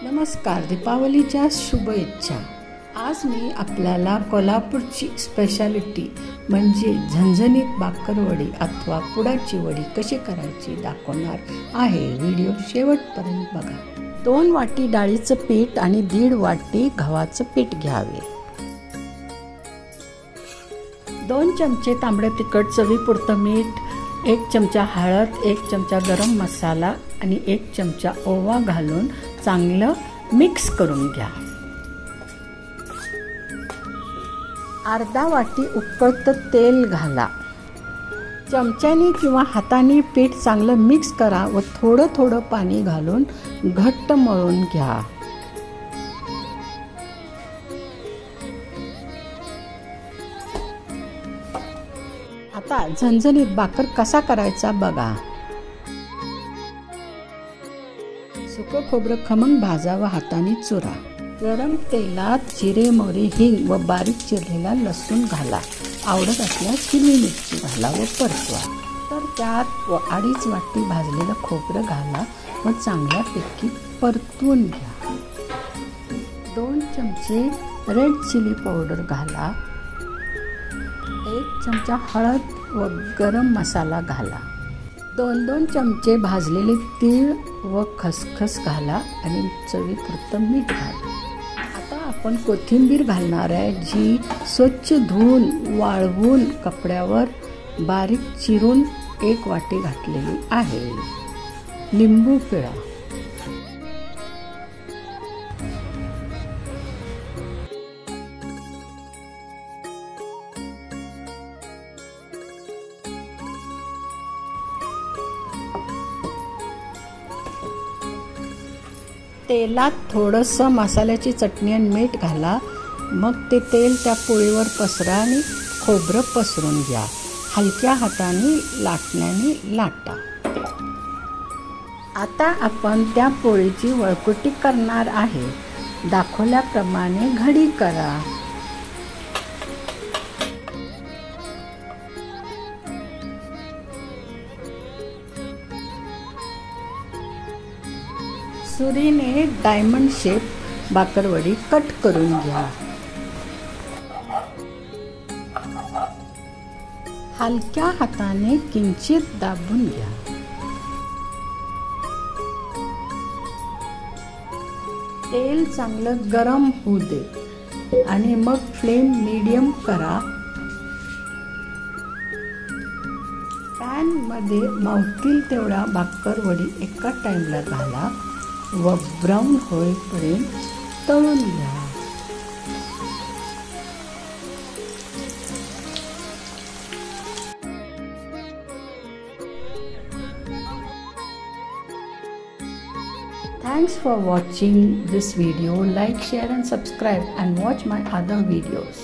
नमस्कार, दीपावलीच्या शुभ इच्छा। आज मी आपल्याला कोल्हापूरची स्पेशालिटी म्हणजे झणझणीत बाकरवडी अथवा पुडाची वडी कशी करायची दाखवणार आहे। व्हिडिओ शेवटपर्यंत बघा। 2 वाटी डाळीचं पीठ आणि 1.5 वाटी गव्हाचं पीठ घ्यावे। 2 चमचे तांबडं तिखट, चवीपुरतं मीठ, 1 चमचा हळद, 1 चमचा गरम मसाला आणि 1 चमचा ओवा घालून चांगलं मिक्स करून घ्या। अर्धा वाटी उकळतं तेल घाला। चमच्याने किंवा हाताने पीठ चांगलं मिक्स करा व थोडं थोडं पाणी घालून घट्ट मळून घ्या। आता झणझणीत भाकर कसा करायचा बघा। सुकं खोबरं खमंग भाजा व हाताने चुरा। गरम तेलात जिरे, मोहरी, हिंग व बारीक चिरलेला लसूण घाला। आवडत असल्यास हिरवी मिरची घाला व परतवा। तर त्यात 2.5 वाटी भाजलेलं खोबरं घाला व चांगल्यापैकी परतवून घ्या। 2 चमचे रेड चिली पावडर घाला। 1 चमचा हळद व गरम मसाला घाला। 2 चमचे भाजलेले तीळ व खसखस घाला आणि चवीपुरतं मीठ घाला। आता आपण कोथिंबीर घालणार आहे, जी स्वच्छ धुवून वाळवून कपड्यावर बारीक चिरून 1 वाटी घातलेली आहे। लिंबू पिळा। तेलात थोडंसं मसाल्याची चटणी आणि मीठ घाला। मग ते तेल त्या पोळीवर पसरा आणि खोबरं पसरून घ्या। हलक्या हाताने लाटण्याने लाटा। आता आपण त्या पोळीची वळकुटी करणार आहे। दाखवल्याप्रमाणे घडी करा। सुरीने डायमंड शेप बाकरवडी कट करून घ्या। हलक्या हाताने किंचित दाबून घ्या। तेल चांगलं गरम होऊ दे आणि मग फ्लेम मीडियम करा। पॅन मध्ये मावतील तेवढ्या बाकरवडी एका टाइमला घाला व ब्राऊन होईपर्यंत तळून घ्या। Thanks for watching this video. Like, share and subscribe and watch my other videos.